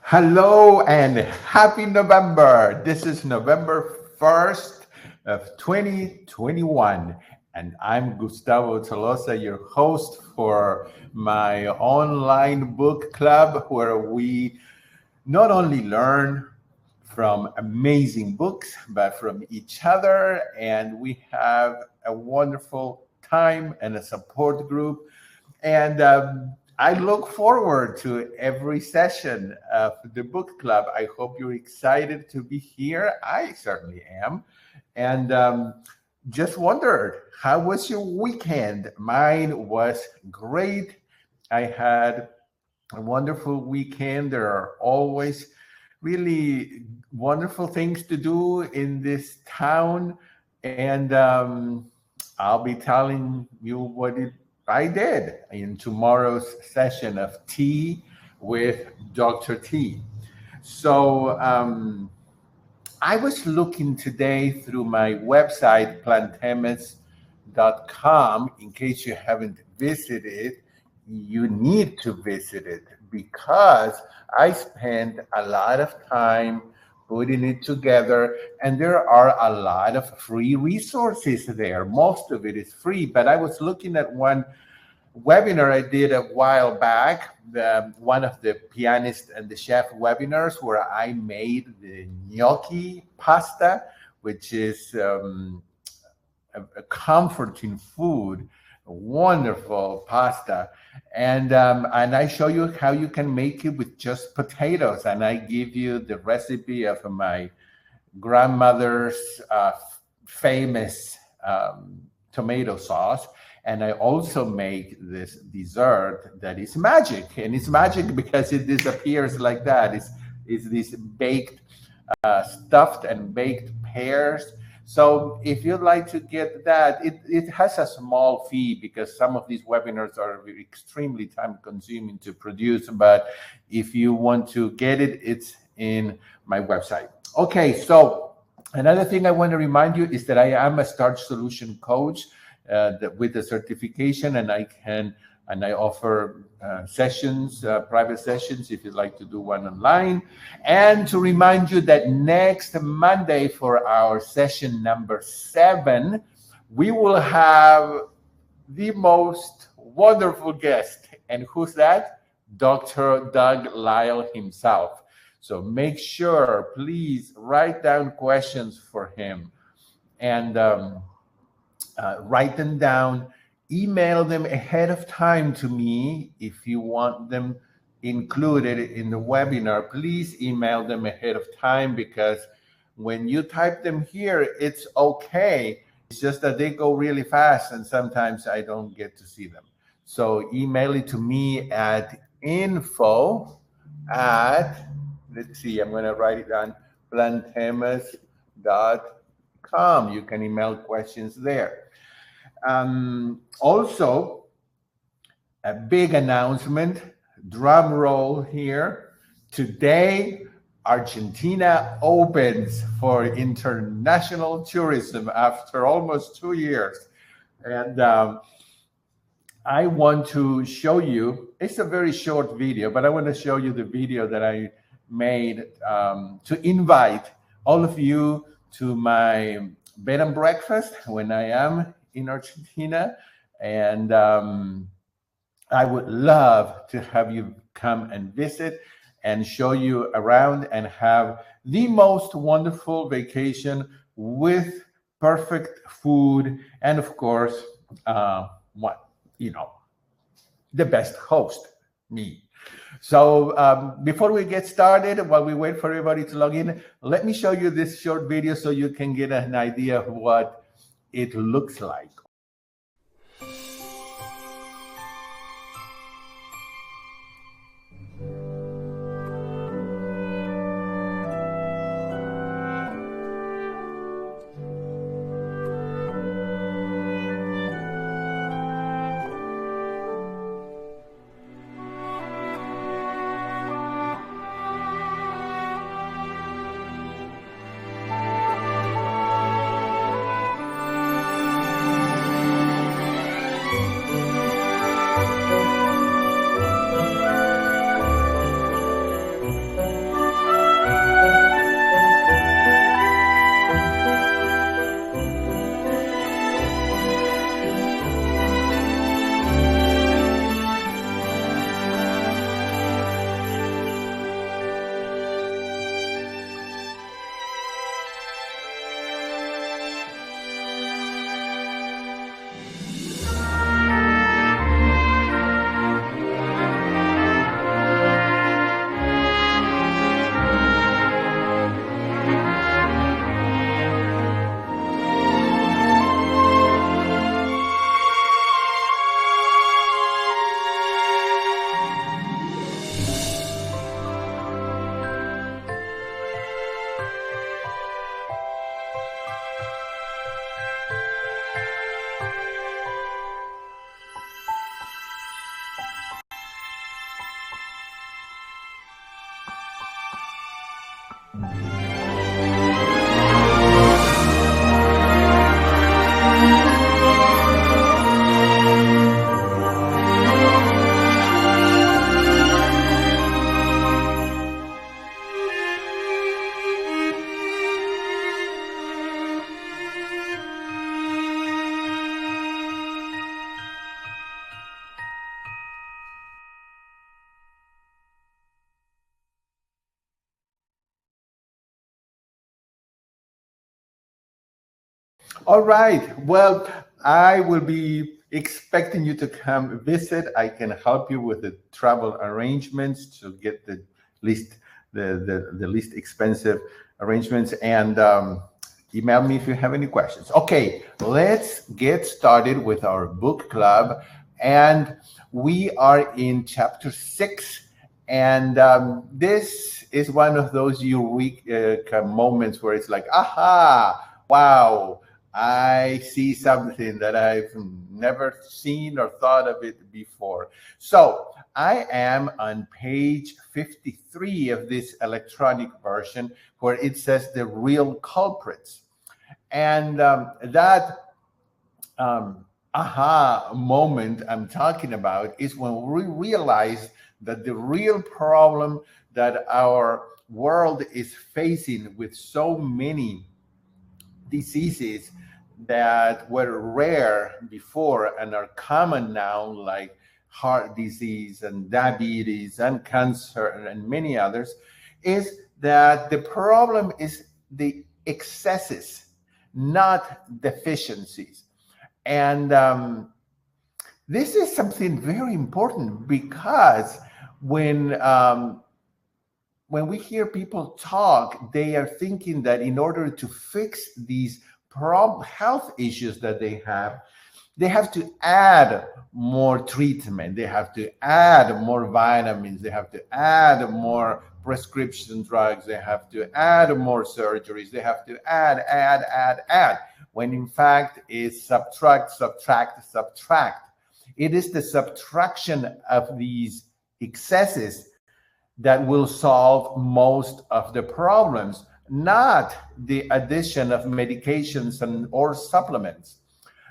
Hello and happy November. This is November 1st of 2021. And I'm Gustavo Tolosa, your host for my online book club, where we not only learn from amazing books, but from each other. And we have a wonderful time and a support group. And I look forward to every session of the book club. I hope you're excited to be here. I certainly am. And just wondered, how was your weekend? Mine was great. I had a wonderful weekend. There are always really wonderful things to do in this town. And I'll be telling you what I did in tomorrow's session of Tea with Dr. T. So I was looking today through my website, plantemis.com. In case you haven't visited it, you need to visit it because I spent a lot of time putting it together, and there are a lot of free resources there. Most of it is free, but I was looking at one webinar I did a while back, one of the pianist and the chef webinars, where I made the gnocchi pasta, which is a comforting food, a wonderful pasta. And I show you how you can make it with just potatoes. And I give you the recipe of my grandmother's famous tomato sauce. And I also make this dessert that is magic. And it's magic because it disappears like that. It's these baked, stuffed and baked pears. So if you'd like to get that, it has a small fee because some of these webinars are extremely time consuming to produce. But if you want to get it, it's in my website. Okay, so another thing I want to remind you is that I am a Starch Solution coach with the certification, and I offer sessions, private sessions, if you'd like to do one online. And to remind you that next Monday for our session number 7, we will have the most wonderful guest. And who's that? Dr. Doug Lyle himself. So make sure, please write down questions for him and write them down. Email them ahead of time to me if you want them included in the webinar. Please email them ahead of time because when you type them here, it's okay. It's just that they go really fast and sometimes I don't get to see them. So email it to me at info at, let's see, I'm going to write it down, plantemis.com. You can email questions there. Also, a big announcement, drum roll here. Today, Argentina opens for international tourism after almost 2 years. And I want to show you, it's a very short video, but I want to show you the video that I made to invite all of you to my bed and breakfast when I am in Argentina. And I would love to have you come and visit and show you around and have the most wonderful vacation with perfect food. And of course, the best host, me. So before we get started, while we wait for everybody to log in, let me show you this short video so you can get an idea of what it looks like. All right. Well, I will be expecting you to come visit. I can help you with the travel arrangements to get the least the least expensive arrangements, and email me if you have any questions. Okay, let's get started with our book club, and we are in chapter 6. And this is one of those eureka moments where it's like, aha, wow, I see something that I've never seen or thought of it before. So I am on page 53 of this electronic version where it says the real culprits. And that aha moment I'm talking about is when we realize that the real problem that our world is facing with so many diseases that were rare before and are common now, like heart disease and diabetes and cancer and many others, is that the problem is the excesses, not deficiencies. And this is something very important because when when we hear people talk, they are thinking that in order to fix these health issues that they have to add more treatment, they have to add more vitamins, they have to add more prescription drugs, they have to add more surgeries, they have to add, when in fact it's subtract, subtract, subtract. It is the subtraction of these excesses that will solve most of the problems, not the addition of medications and or supplements.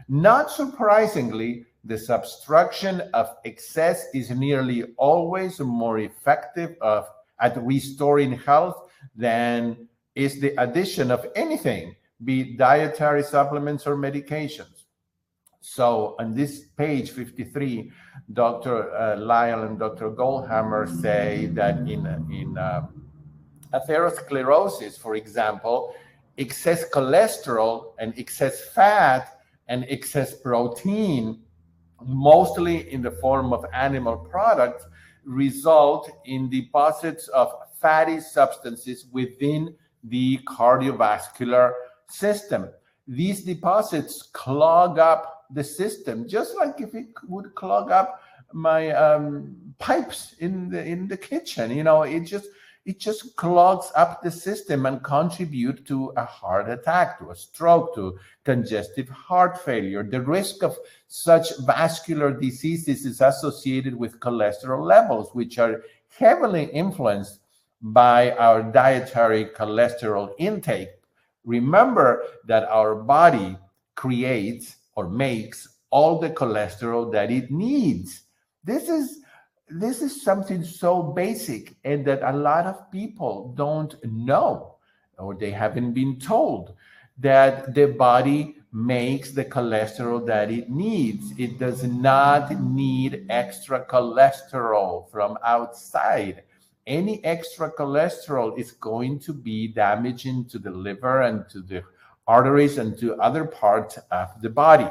Not surprisingly, the subtraction of excess is nearly always more effective at restoring health than is the addition of anything, be it dietary supplements or medications. So on this page 53, Dr. Lyle and Dr. Goldhammer say that in atherosclerosis, for example, excess cholesterol and excess fat and excess protein, mostly in the form of animal products, result in deposits of fatty substances within the cardiovascular system. These deposits clog up the system, just like if it would clog up my pipes in the kitchen. You know, it just clogs up the system and contribute to a heart attack, to a stroke, to congestive heart failure. The risk of such vascular diseases is associated with cholesterol levels, which are heavily influenced by our dietary cholesterol intake. Remember that our body creates or makes all the cholesterol that it needs. This is something so basic and that a lot of people don't know, or they haven't been told, that the body makes the cholesterol that it needs. It does not need extra cholesterol from outside. Any extra cholesterol is going to be damaging to the liver and to the arteries and to other parts of the body.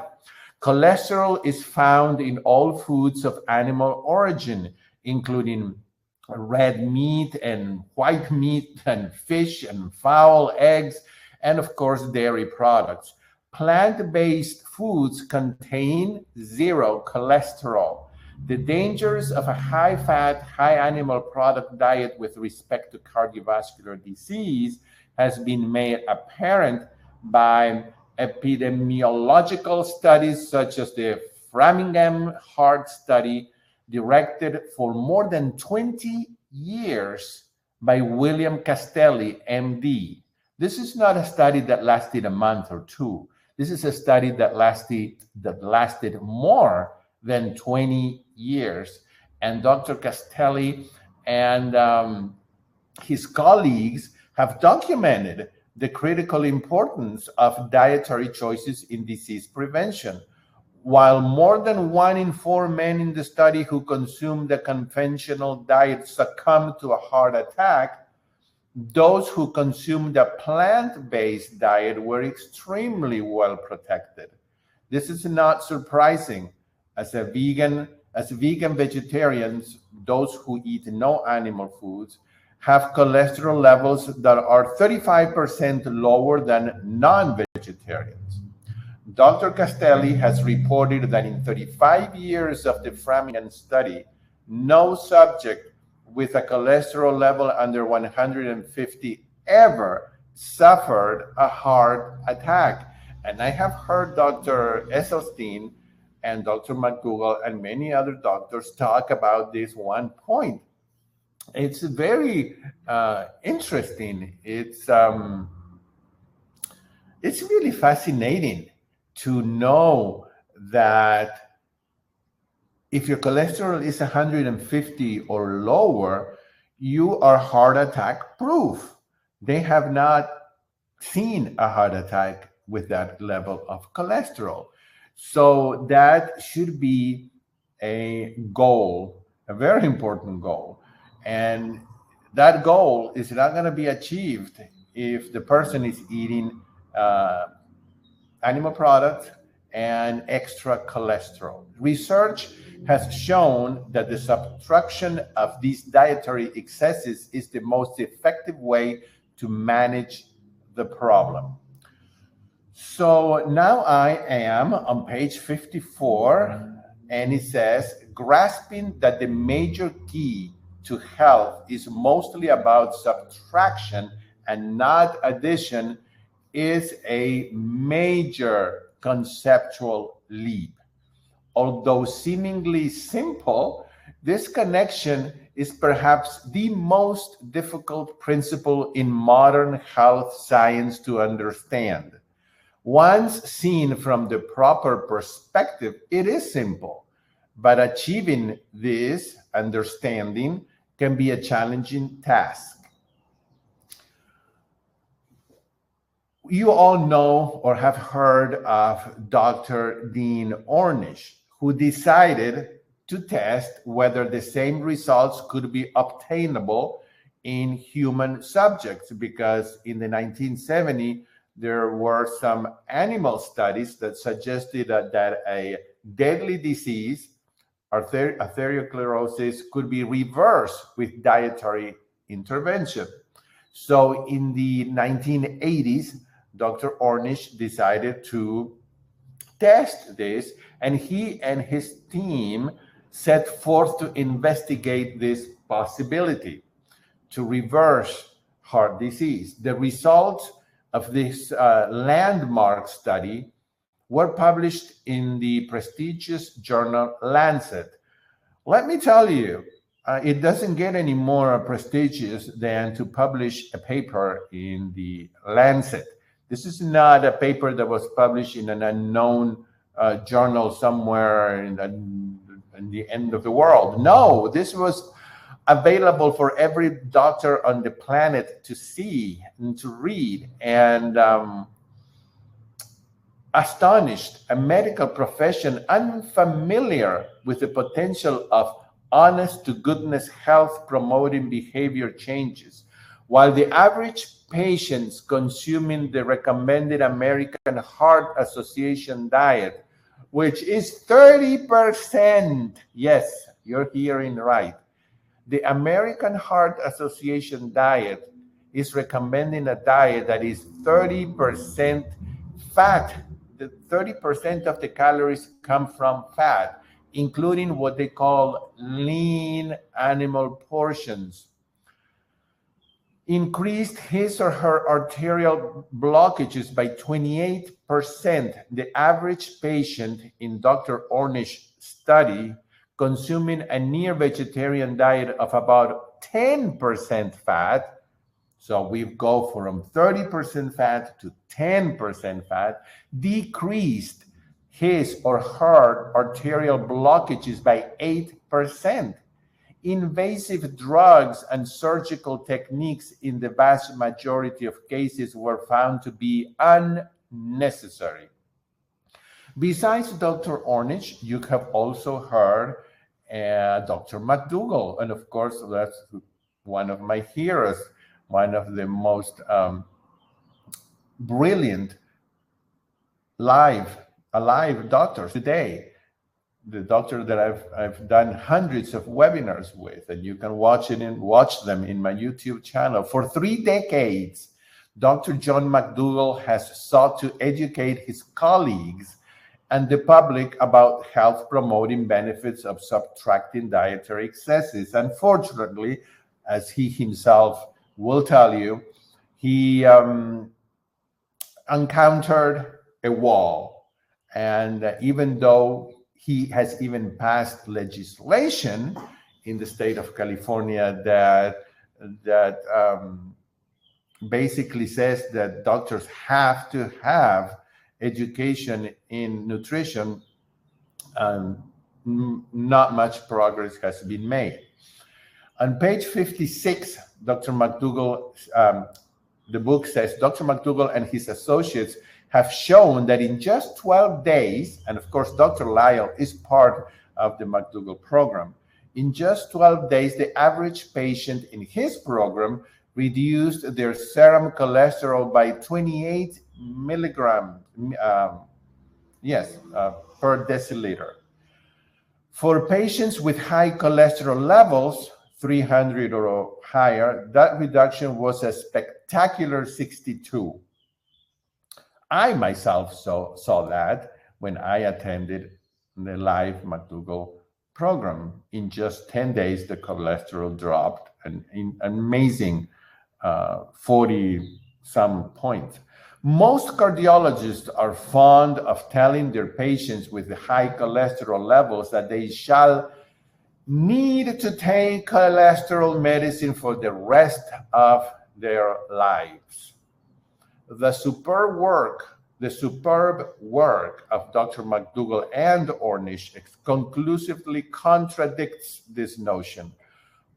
Cholesterol is found in all foods of animal origin, including red meat and white meat and fish and fowl, eggs, and of course, dairy products. Plant-based foods contain zero cholesterol. The dangers of a high-fat, high-animal product diet with respect to cardiovascular disease has been made apparent by epidemiological studies such as the Framingham Heart Study, directed for more than 20 years by William Castelli, MD. This is not a study that lasted a month or two. This is a study that lasted more than 20 years. And Dr. Castelli and his colleagues have documented the critical importance of dietary choices in disease prevention. While more than 1 in 4 men in the study who consumed the conventional diet succumbed to a heart attack, those who consumed a plant-based diet were extremely well protected. This is not surprising. As vegan vegetarians, those who eat no animal foods, have cholesterol levels that are 35% lower than non-vegetarians. Dr. Castelli has reported that in 35 years of the Framingham study, no subject with a cholesterol level under 150 ever suffered a heart attack. And I have heard Dr. Esselstyn and Dr. McDougall and many other doctors talk about this one point. It's very interesting. It's really fascinating to know that if your cholesterol is 150 or lower, you are heart attack proof. They have not seen a heart attack with that level of cholesterol. So that should be a goal, a very important goal. And that goal is not going to be achieved if the person is eating animal products and extra cholesterol. Research has shown that the subtraction of these dietary excesses is the most effective way to manage the problem. So now I am on page 54, and it says, grasping that the major key to health is mostly about subtraction and not addition is a major conceptual leap. Although seemingly simple, this connection is perhaps the most difficult principle in modern health science to understand. Once seen from the proper perspective, it is simple, but achieving this understanding can be a challenging task. You all know or have heard of Dr. Dean Ornish, who decided to test whether the same results could be obtainable in human subjects, because in the 1970s, there were some animal studies that suggested that a deadly disease, atherosclerosis, could be reversed with dietary intervention. So in the 1980s, Dr. Ornish decided to test this, and he and his team set forth to investigate this possibility to reverse heart disease. The results of this landmark study were published in the prestigious journal Lancet. Let me tell you, it doesn't get any more prestigious than to publish a paper in the Lancet. This is not a paper that was published in an unknown journal somewhere in the end of the world. No, this was available for every doctor on the planet to see and to read. And astonished a medical profession unfamiliar with the potential of honest-to-goodness health-promoting behavior changes, while the average patients consuming the recommended American Heart Association diet, which is 30%, yes, you're hearing right. The American Heart Association diet is recommending a diet that is 30% fat. The 30% of the calories come from fat, including what they call lean animal portions. Increased his or her arterial blockages by 28%. The average patient in Dr. Ornish's study, consuming a near vegetarian diet of about 10% fat, so we go from 30% fat to 10% fat, decreased his or her arterial blockages by 8%. Invasive drugs and surgical techniques in the vast majority of cases were found to be unnecessary. Besides Dr. Ornish, you have also heard Dr. McDougall, and of course, that's one of my heroes, one of the most brilliant alive doctors today. The doctor that I've done hundreds of webinars with, and you can watch them in my YouTube channel. For 3 decades, Dr. John McDougall has sought to educate his colleagues and the public about health-promoting benefits of subtracting dietary excesses. Unfortunately, as he himself will tell you, he encountered a wall. And even though he has even passed legislation in the state of California that basically says that doctors have to have education in nutrition, not much progress has been made. On page 56, Dr. McDougall, the book says, Dr. McDougall and his associates have shown that in just 12 days, and of course, Dr. Lyle is part of the McDougall program, in just 12 days, the average patient in his program reduced their serum cholesterol by 28 milligrams per deciliter. For patients with high cholesterol levels, 300 or higher, that reduction was a spectacular 62. I myself saw that when I attended the live McDougall program. In just 10 days, the cholesterol dropped an amazing 40-some points. Most cardiologists are fond of telling their patients with the high cholesterol levels that they shall need to take cholesterol medicine for the rest of their lives. The superb work of Dr. McDougall and Ornish conclusively contradicts this notion.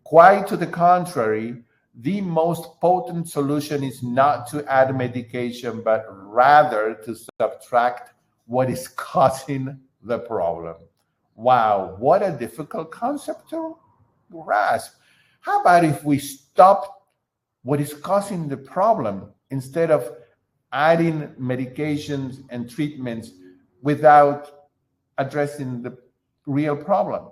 Quite to the contrary, the most potent solution is not to add medication, but rather to subtract what is causing the problem. Wow, what a difficult concept to grasp. How about if we stop what is causing the problem instead of adding medications and treatments without addressing the real problem?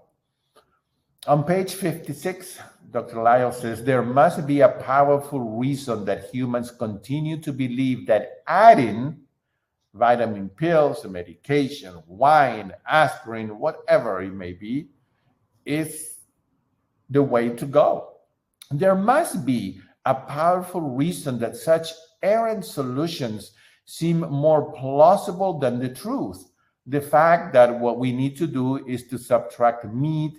On page 56, Dr. Lyle says, there must be a powerful reason that humans continue to believe that adding vitamin pills, medication, wine, aspirin, whatever it may be, is the way to go. There must be a powerful reason that such errant solutions seem more plausible than the truth. The fact that what we need to do is to subtract meat,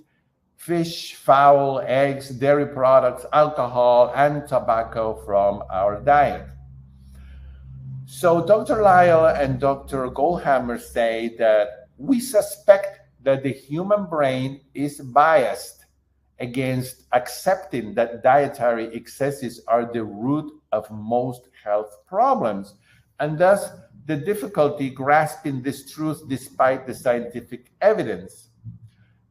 fish, fowl, eggs, dairy products, alcohol, and tobacco from our diet. So Dr. Lyle and Dr. Goldhammer say that we suspect that the human brain is biased against accepting that dietary excesses are the root of most health problems, and thus the difficulty grasping this truth despite the scientific evidence.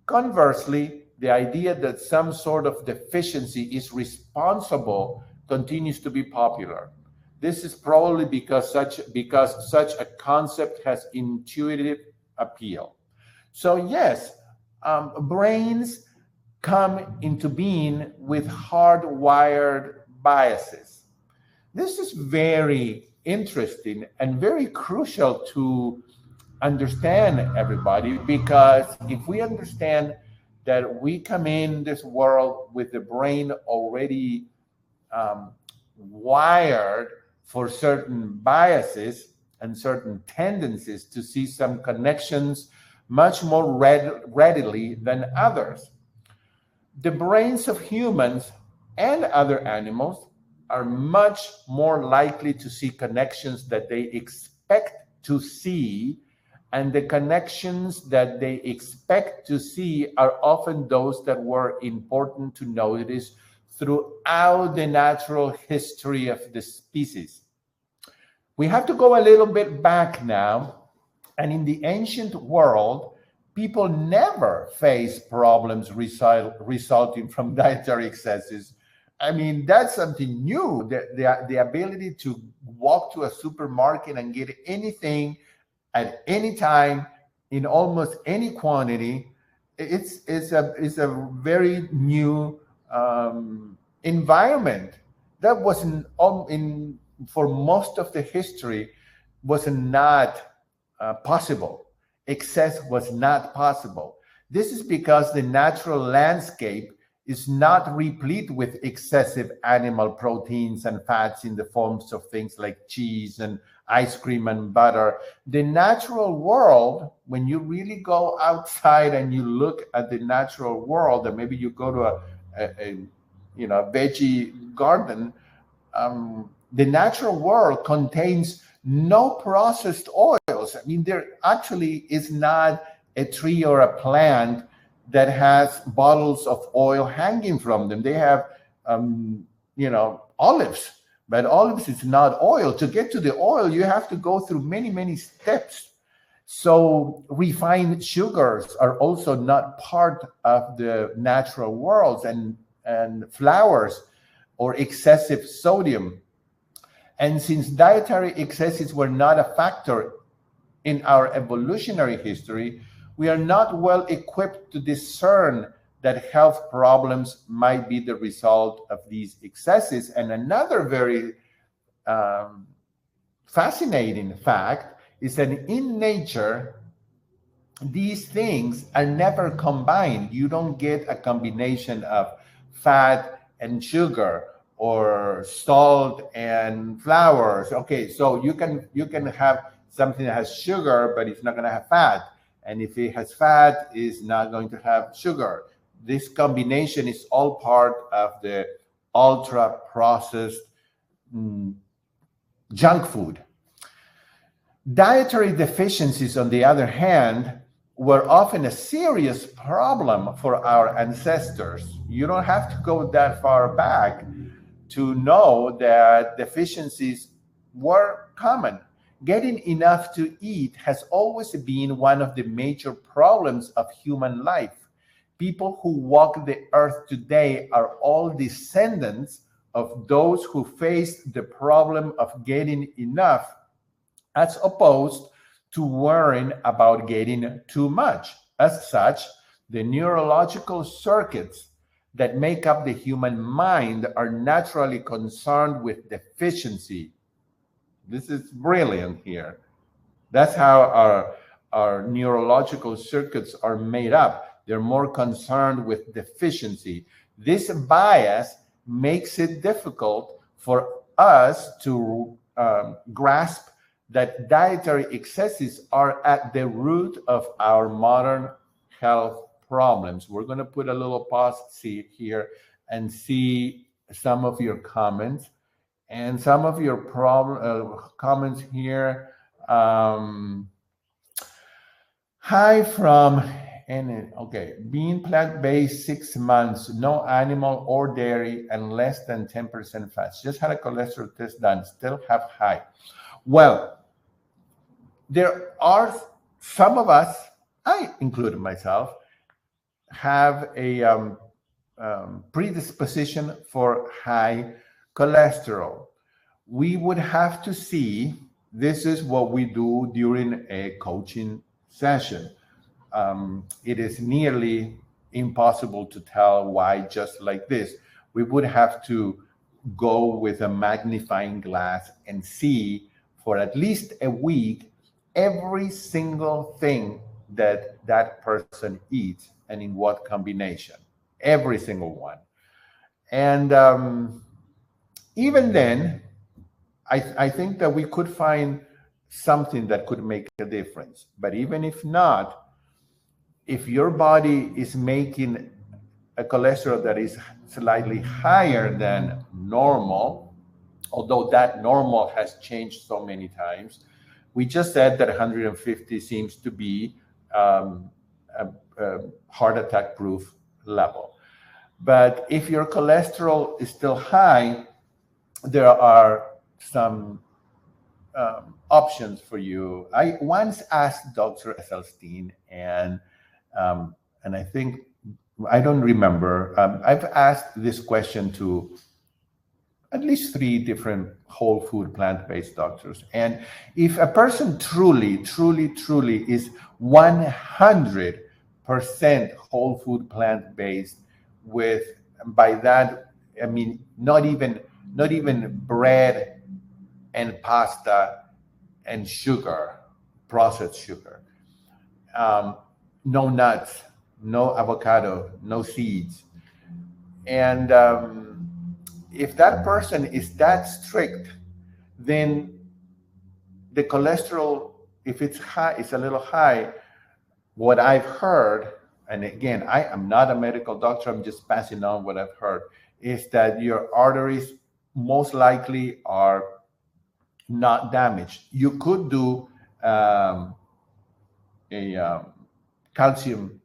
Conversely, the idea that some sort of deficiency is responsible continues to be popular. This is probably because such a concept has intuitive appeal. So yes, brains come into being with hardwired biases. This is very interesting and very crucial to understand, everybody, because if we understand that we come in this world with the brain already wired for certain biases and certain tendencies to see some connections much more readily than others. The brains of humans and other animals are much more likely to see connections that they expect to see, and the connections that they expect to see are often those that were important to notice throughout the natural history of the species. We have to go a little bit back now, and in the ancient world, people never faced problems resulting from dietary excesses. I mean, that's something new. The ability to walk to a supermarket and get anything at any time in almost any quantity, it's a very new environment that wasn't in for most of the history was not possible. Excess was not possible. This is because the natural landscape is not replete with excessive animal proteins and fats in the forms of things like cheese and ice cream and butter. The natural world, when you really go outside and you look at the natural world, and maybe you go to a veggie garden, the natural world contains no processed oils. I mean, there actually is not a tree or a plant that has bottles of oil hanging from them. They have, olives, but olives is not oil. To get to the oil, you have to go through many, many steps. So refined sugars are also not part of the natural worlds, and flours or excessive sodium. And since dietary excesses were not a factor in our evolutionary history, we are not well equipped to discern that health problems might be the result of these excesses. And another very fascinating fact is that in nature, these things are never combined. You don't get a combination of fat and sugar or salt and flours. Okay, so you can have something that has sugar, but it's not going to have fat. And if it has fat, it's not going to have sugar. This combination is all part of the ultra processed junk food. Dietary deficiencies, on the other hand, were often a serious problem for our ancestors. You don't have to go that far back to know that deficiencies were common. Getting enough to eat has always been one of the major problems of human life. People who walk the earth today are all descendants of those who faced the problem of getting enough, as opposed to worrying about getting too much. As such, the neurological circuits that make up the human mind are naturally concerned with deficiency. This is brilliant here. That's how our neurological circuits are made up. They're more concerned with deficiency. This bias makes it difficult for us to grasp that dietary excesses are at the root of our modern health problems. We're going to put a little pause here and see some of your comments. And some of your comments here. Hi from, being plant-based 6 months, no animal or dairy, and less than 10% fats. Just had a cholesterol test done, still have high. Well, there are some of us, I included myself, have a predisposition for high cholesterol. We would have to see, this is what we do during a coaching session. It is nearly impossible to tell why just like this. We would have to go with a magnifying glass and see for at least a week every single thing that that person eats and in what combination, every single one. And even then, I think that we could find something that could make a difference. But even if not, if your body is making a cholesterol that is slightly higher than normal, although that normal has changed so many times. We just said that 150 seems to be a heart attack proof level. But if your cholesterol is still high, there are some options for you. I once asked Dr. Esselstyn, and I think I don't remember. I've asked this question to at least 3 different whole food plant-based doctors, and if a person truly is 100% whole food plant-based, with, by that I mean not even bread and pasta and sugar, processed sugar, no nuts, no avocado, no seeds. And if that person is that strict, then the cholesterol, if it's high, it's a little high. What I've heard, and again, I am not a medical doctor, I'm just passing on what I've heard, is that your arteries most likely are not damaged. You could do a calcium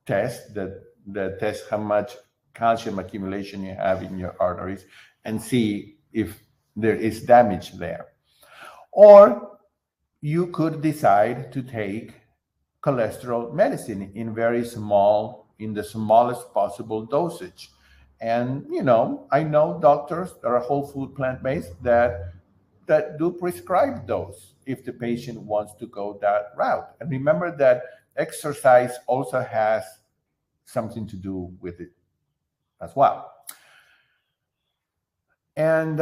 test that tests how much calcium accumulation you have in your arteries and see if there is damage there. Or you could decide to take cholesterol medicine in the smallest possible dosage. And I know doctors that are whole food plant-based that do prescribe those if the patient wants to go that route. And remember that exercise also has something to do with it as well. And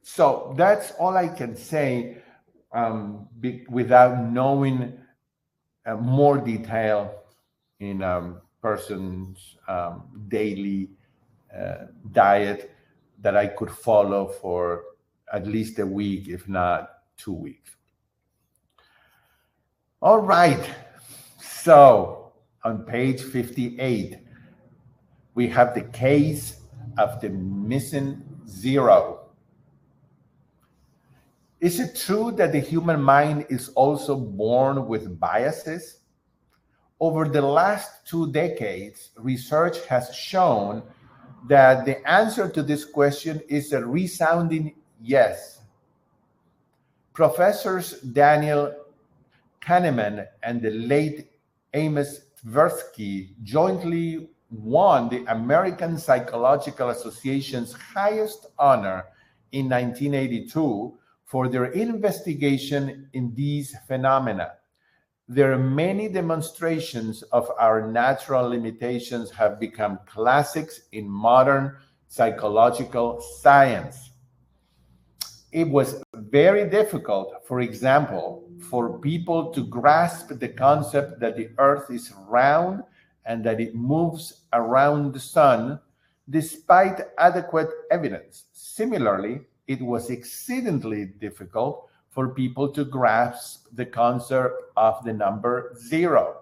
so that's all I can say without knowing more detail in a person's daily diet that I could follow for at least a week, if not 2 weeks. All right. So on page 58, we have the case of the missing zero. Is it true that the human mind is also born with biases? Over the last 2 decades, research has shown that the answer to this question is a resounding yes. Professors Daniel Kahneman and the late Amos Tversky jointly won the American Psychological Association's highest honor in 1982 for their investigation in these phenomena. Their many demonstrations of our natural limitations have become classics in modern psychological science. It was very difficult, for example, for people to grasp the concept that the earth is round and that it moves around the sun, despite adequate evidence. Similarly, it was exceedingly difficult for people to grasp the concept of the number zero,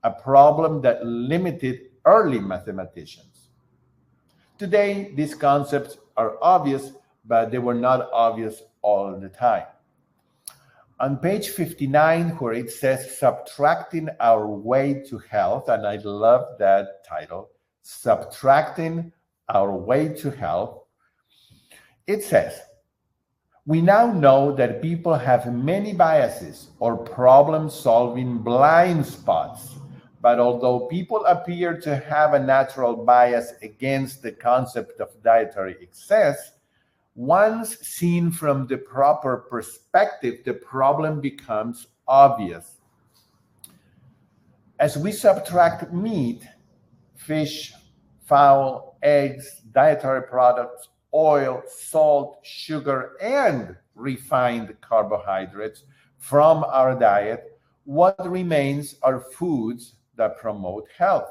a problem that limited early mathematicians. Today, these concepts are obvious, but they were not obvious all the time. On page 59, where it says Subtracting Our Way to Health, and I love that title, Subtracting Our Way to Health, it says, we now know that people have many biases or problem-solving blind spots, but although people appear to have a natural bias against the concept of dietary excess, once seen from the proper perspective, the problem becomes obvious. As we subtract meat, fish, fowl, eggs, dietary products, oil, salt, sugar, and refined carbohydrates from our diet, what remains are foods that promote health.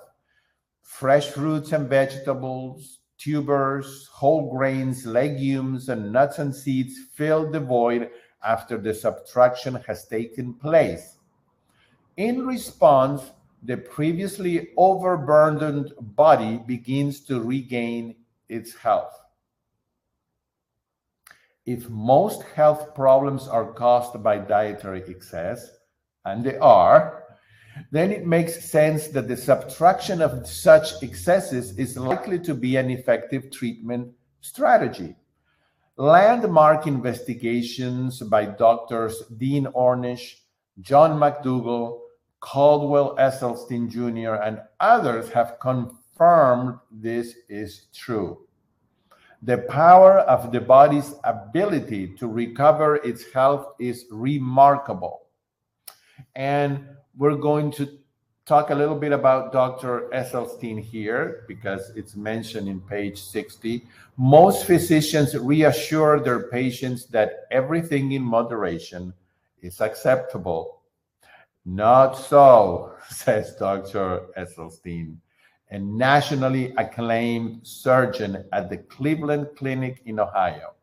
Fresh fruits and vegetables, tubers, whole grains, legumes, and nuts and seeds fill the void after the subtraction has taken place. In response, the previously overburdened body begins to regain its health. If most health problems are caused by dietary excess, and they are, then it makes sense that the subtraction of such excesses is likely to be an effective treatment strategy. Landmark investigations by doctors Dean Ornish, John McDougall, Caldwell Esselstyn Jr., and others have confirmed this is true. The power of the body's ability to recover its health is remarkable. And we're going to talk a little bit about Dr. Esselstyn here because it's mentioned in page 60. Most physicians reassure their patients that everything in moderation is acceptable. Not so, says Dr. Esselstyn, a nationally acclaimed surgeon at the Cleveland Clinic in Ohio.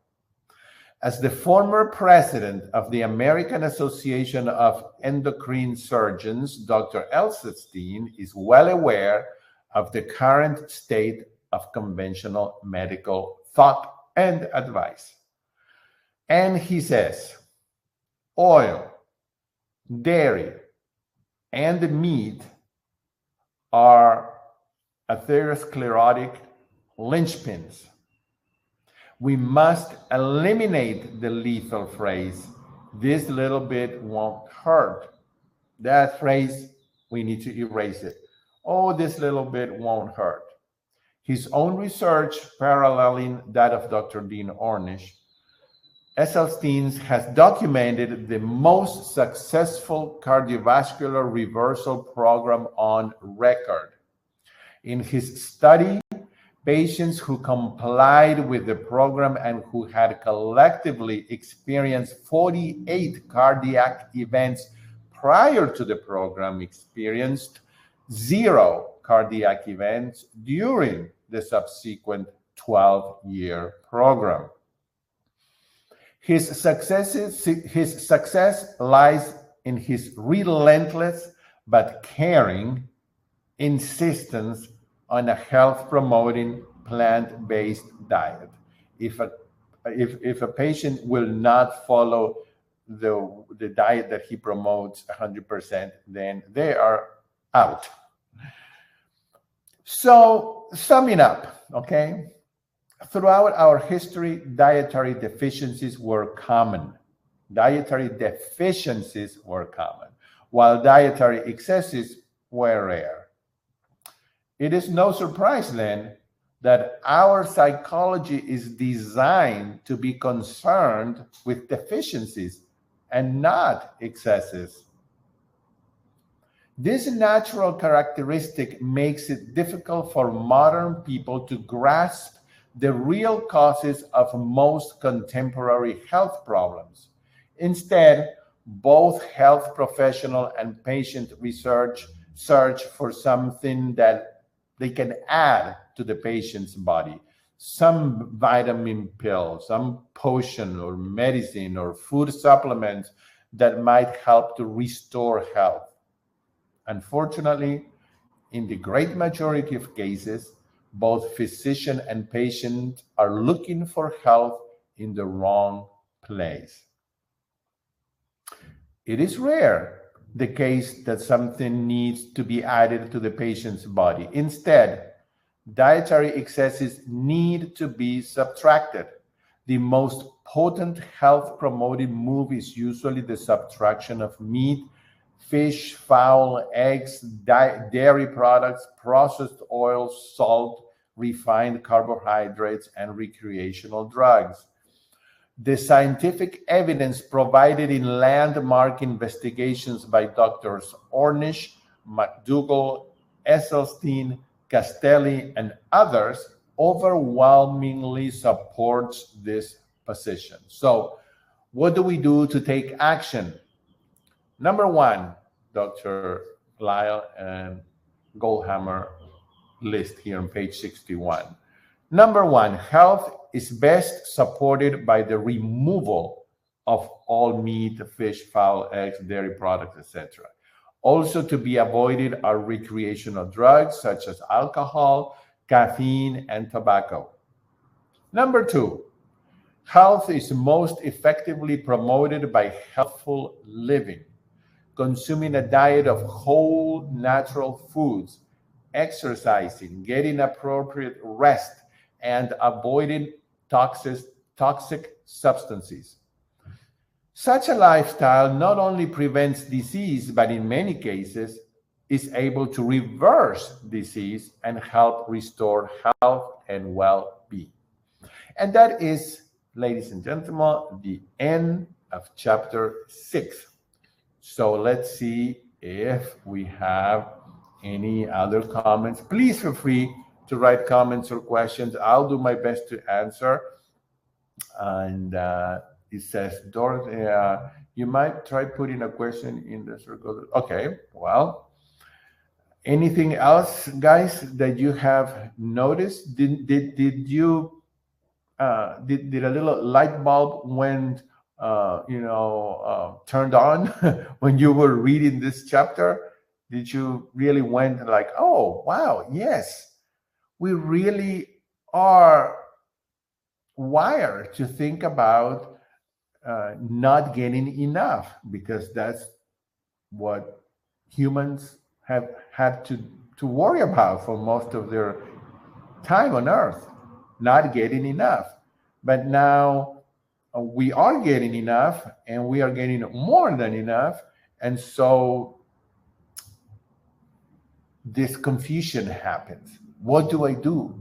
As the former president of the American Association of Endocrine Surgeons, Dr. Esselstyn is well aware of the current state of conventional medical thought and advice. And he says, oil, dairy, and meat are atherosclerotic linchpins. We must eliminate the lethal phrase, this little bit won't hurt. That phrase, we need to erase it. Oh, this little bit won't hurt. His own research, paralleling that of Dr. Dean Ornish, Esselstyn has documented the most successful cardiovascular reversal program on record. In his study, patients who complied with the program and who had collectively experienced 48 cardiac events prior to the program experienced 0 cardiac events during the subsequent 12-year program. His success lies in his relentless but caring insistence on a health-promoting plant-based diet. If a patient will not follow the diet that he promotes 100%, then they are out. So, summing up, okay? Throughout our history, dietary deficiencies were common. Dietary deficiencies were common, while dietary excesses were rare. It is no surprise then that our psychology is designed to be concerned with deficiencies and not excesses. This natural characteristic makes it difficult for modern people to grasp the real causes of most contemporary health problems. Instead, both health professional and patient research search for something that they can add to the patient's body, some vitamin pill, some potion or medicine or food supplements that might help to restore health. Unfortunately, in the great majority of cases, both physician and patient are looking for health in the wrong place. It is rare the case that something needs to be added to the patient's body. Instead, dietary excesses need to be subtracted. The most potent health-promoting move is usually the subtraction of meat, fish, fowl, eggs, dairy products, processed oils, salt, refined carbohydrates, and recreational drugs. The scientific evidence provided in landmark investigations by Drs. Ornish, McDougall, Esselstyn, Castelli, and others overwhelmingly supports this position. So, what do we do to take action? Number one, Dr. Lyle and Goldhammer list here on page 61. Number one, health is best supported by the removal of all meat, fish, fowl, eggs, dairy products, etc. Also to be avoided are recreational drugs such as alcohol, caffeine, and tobacco. Number two, health is most effectively promoted by healthful living, consuming a diet of whole natural foods, exercising, getting appropriate rest, and avoiding toxic, toxic substances. Such a lifestyle not only prevents disease, but in many cases is able to reverse disease and help restore health and well being. And that is, ladies and gentlemen, the end of chapter 6. So let's see if we have any other comments. Please feel free to write comments or questions. I'll do my best to answer. And it says, Dorothy, you might try putting a question in the circle. Okay, well, anything else, guys, that you have noticed? Did you did a little light bulb went turned on when you were reading this chapter? Did you really went like, oh wow, yes, we really are wired to think about not getting enough, because that's what humans have had to worry about for most of their time on earth, not getting enough. But now we are getting enough, and we are getting more than enough. And so this confusion happens. What do I do?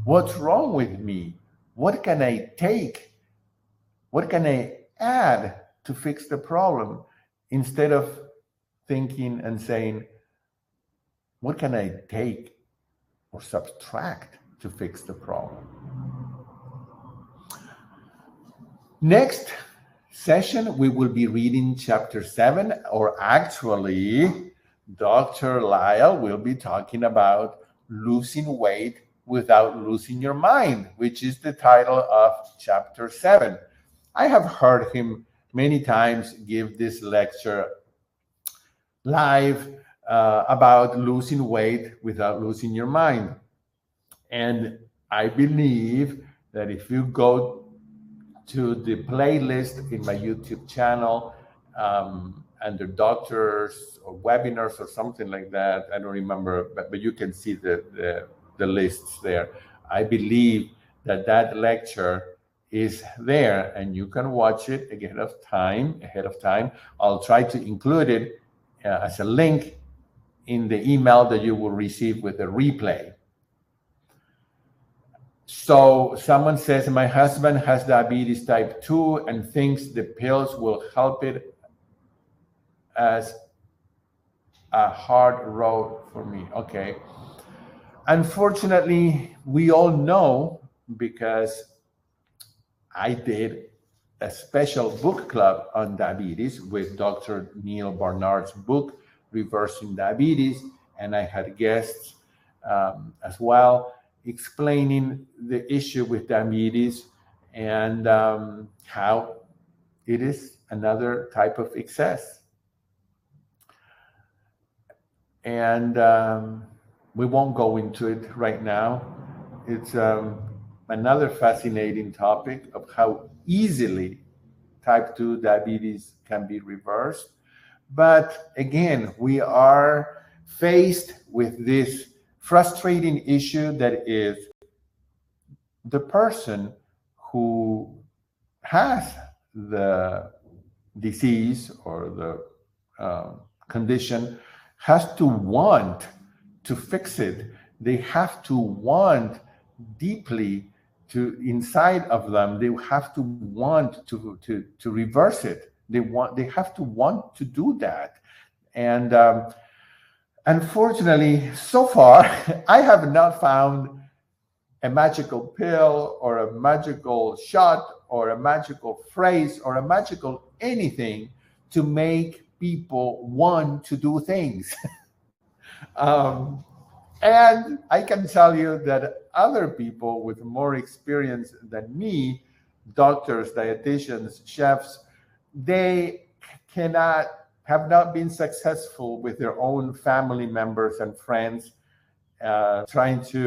What's wrong with me? What can I take? What can I add to fix the problem? Instead of thinking and saying, what can I take or subtract to fix the problem? Next session, we will be reading chapter 7, or actually, Dr. Lyle will be talking about losing weight without losing your mind, which is the title of chapter 7. I have heard him many times give this lecture live about losing weight without losing your mind. And I believe that if you go to the playlist in my YouTube channel, under doctors or webinars or something like that, I don't remember, but you can see the lists there. I believe that lecture is there, and you can watch it ahead of time. I'll try to include it as a link in the email that you will receive with the replay. So someone says, my husband has diabetes type 2 and thinks the pills will help it as a hard road for me. Okay. Unfortunately, we all know, because I did a special book club on diabetes with Dr. Neil Barnard's book, Reversing Diabetes, and I had guests as well explaining the issue with diabetes and how it is another type of excess. And we won't go into it right now. It's another fascinating topic of how easily type 2 diabetes can be reversed. But again, we are faced with this frustrating issue that is the person who has the disease or the condition has to want to fix it. They have to want deeply to inside of them. They have to want to reverse it. They have to want to do that. And unfortunately, so far, I have not found a magical pill or a magical shot or a magical phrase or a magical anything to make people want to do things. And I can tell you that other people with more experience than me, doctors, dietitians, chefs, they cannot have not been successful with their own family members and friends, trying to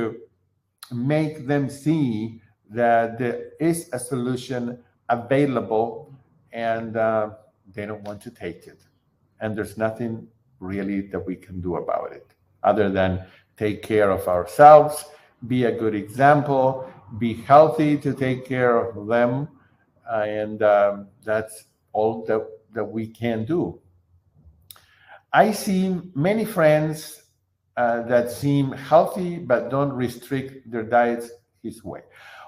make them see that there is a solution available, and they don't want to take it. And there's nothing really that we can do about it other than take care of ourselves, be a good example, be healthy to take care of them. And that's all that we can do. I see many friends that seem healthy but don't restrict their diets his way.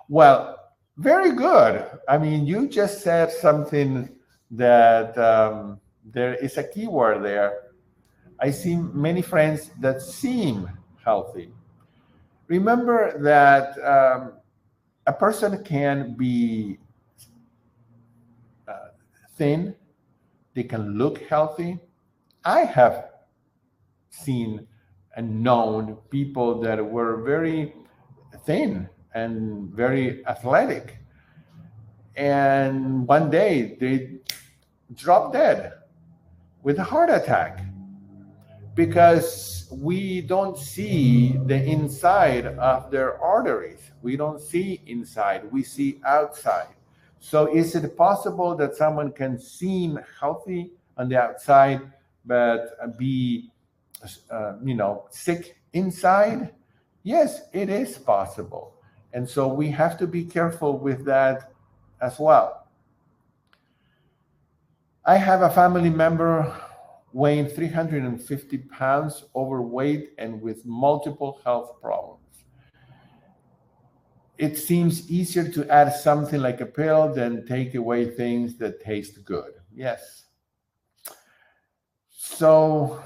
Well, very good. I mean, you just said something that there is a key word there. I see many friends that seem healthy. Remember that a person can be thin, they can look healthy. I have seen and known people that were very thin and very athletic, and one day they dropped dead with a heart attack because we don't see the inside of their arteries. We don't see inside, we see outside. So is it possible that someone can seem healthy on the outside but be sick inside? Yes, it is possible. And so we have to be careful with that as well. I have a family member weighing 350 pounds, overweight, and with multiple health problems. It seems easier to add something like a pill than take away things that taste good. Yes. So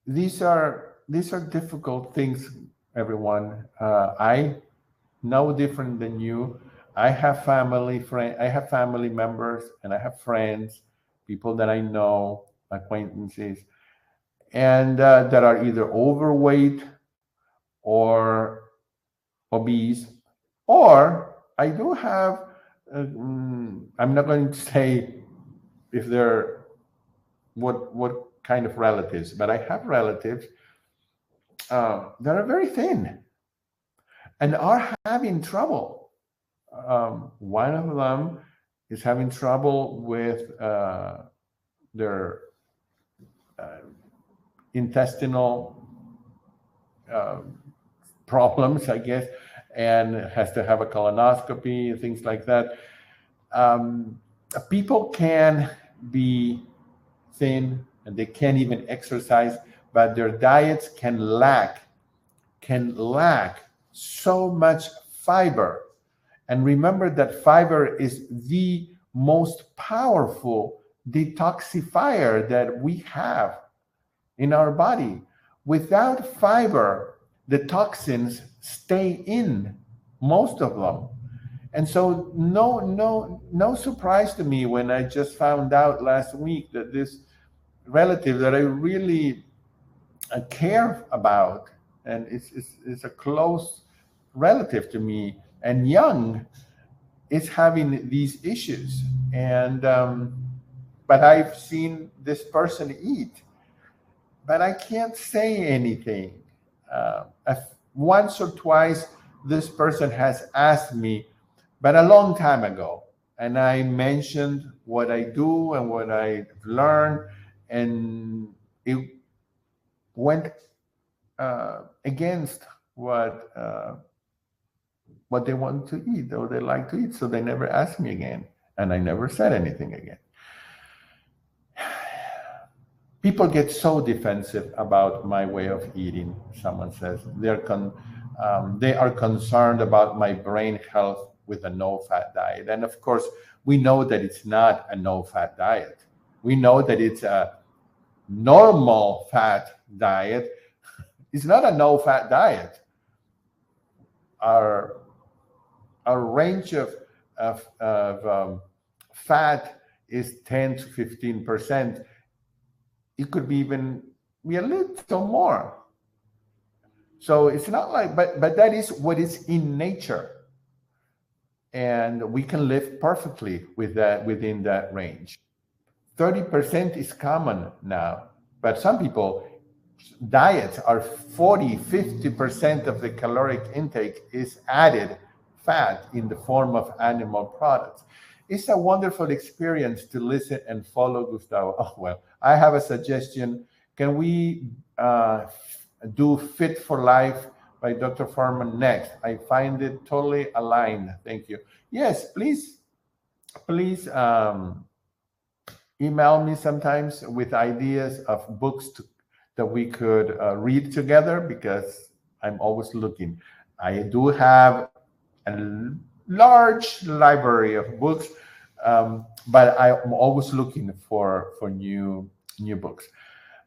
these are difficult things, everyone. I no different than you. I have family members, and I have friends, people that I know, acquaintances, and that are either overweight or obese, or I do have. I'm not going to say if they're what kind of relatives, but I have relatives that are very thin and are having trouble. One of them is having trouble with their intestinal problems, I guess, and has to have a colonoscopy and things like that. People can be thin and they can't even exercise, but their diets can lack so much fiber. And remember that fiber is the most powerful detoxifier that we have in our body. Without fiber, the toxins stay in, most of them. And so no surprise to me when I just found out last week that this relative that I really care about, and it's a close relative to me and young, is having these issues. And but I've seen this person eat, but I can't say anything. Once or twice this person has asked me, but a long time ago, and I mentioned what I do and what I learned, and it went against what they want to eat or they like to eat. So they never asked me again, and I never said anything again. People get so defensive about my way of eating. Someone says they are concerned about my brain health with a no-fat diet. And of course, we know that it's not a no-fat diet. We know that it's a normal fat diet. It's not a no-fat diet. Our range of fat is 10 to 15%. It could be even be a little more. So it's not like, but that is what is in nature, and we can live perfectly with that, within that range. 30% is common now, but some people diets are 40, 50% of the caloric intake is added fat in the form of animal products. It's a wonderful experience to listen and follow Gustavo. Oh, well, I have a suggestion. Can we do Fit for Life by Dr. Farman next? I find it totally aligned. Thank you. Yes, please email me sometimes with ideas of books that we could read together, because I'm always looking. I do have a large library of books, but I'm always looking for new books.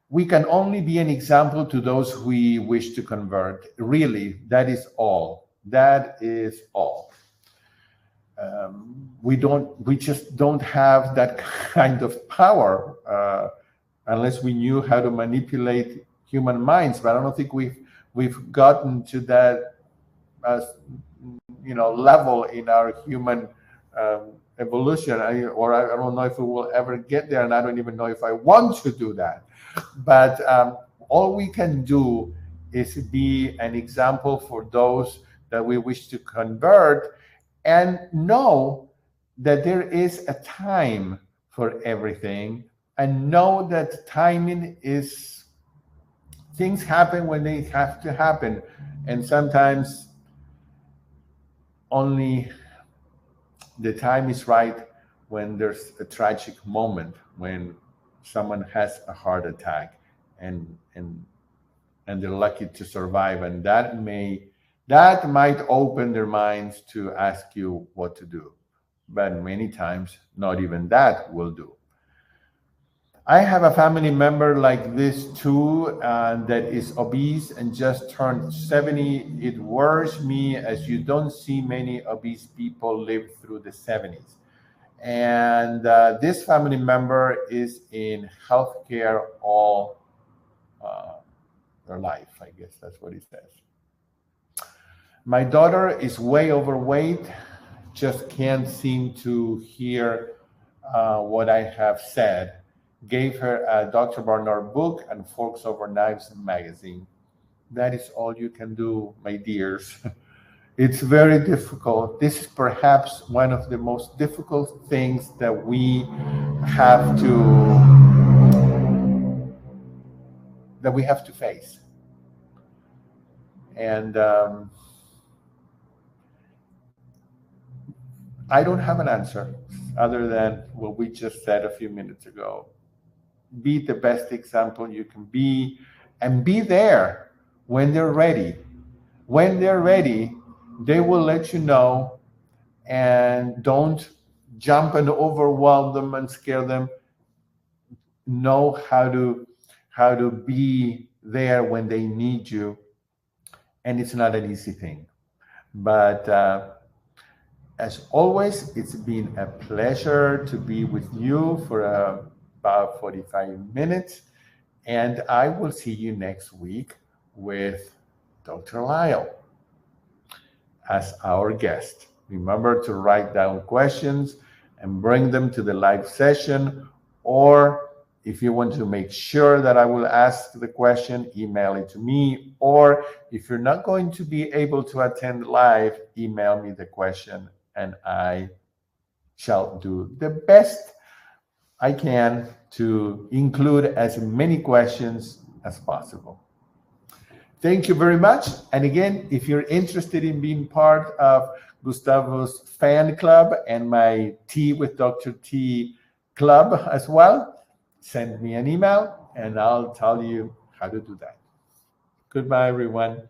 We can only be an example to those we wish to convert. Really, that is all. That is all. We just don't have that kind of power unless we knew how to manipulate human minds. But I don't think we've gotten to that level in our human evolution. I don't know if we will ever get there, and I don't even know if I want to do that. But all we can do is be an example for those that we wish to convert, and know that there is a time for everything, and know that timing is, things happen when they have to happen, and sometimes only the time is right when there's a tragic moment, when someone has a heart attack and they're lucky to survive, and that might open their minds to ask you what to do. But many times, not even that will do. I have a family member like this too, that is obese and just turned 70. It worries me, as you don't see many obese people live through the 70s. And this family member is in healthcare all their life. I guess that's what he says. My daughter is way overweight, just can't seem to hear what I have said. Gave her a Dr. Barnard book and Forks Over Knives magazine. That is all you can do, my dears. It's very difficult. This is perhaps one of the most difficult things that we have to face. And I don't have an answer other than what we just said a few minutes ago. Be the best example you can be, and be there when they're ready. When they're ready, they will let you know, and don't jump and overwhelm them and scare them. Know how to be there when they need you, and it's not an easy thing. But as always, it's been a pleasure to be with you for about 45 minutes, and I will see you next week with Dr. Lyle as our guest. Remember to write down questions and bring them to the live session, or if you want to make sure that I will ask the question, email it to me, or if you're not going to be able to attend live, email me the question and I shall do the best I can to include as many questions as possible. Thank you very much. And again, if you're interested in being part of Gustavo's fan club and my Tea with Dr. T club as well, send me an email and I'll tell you how to do that. Goodbye, everyone.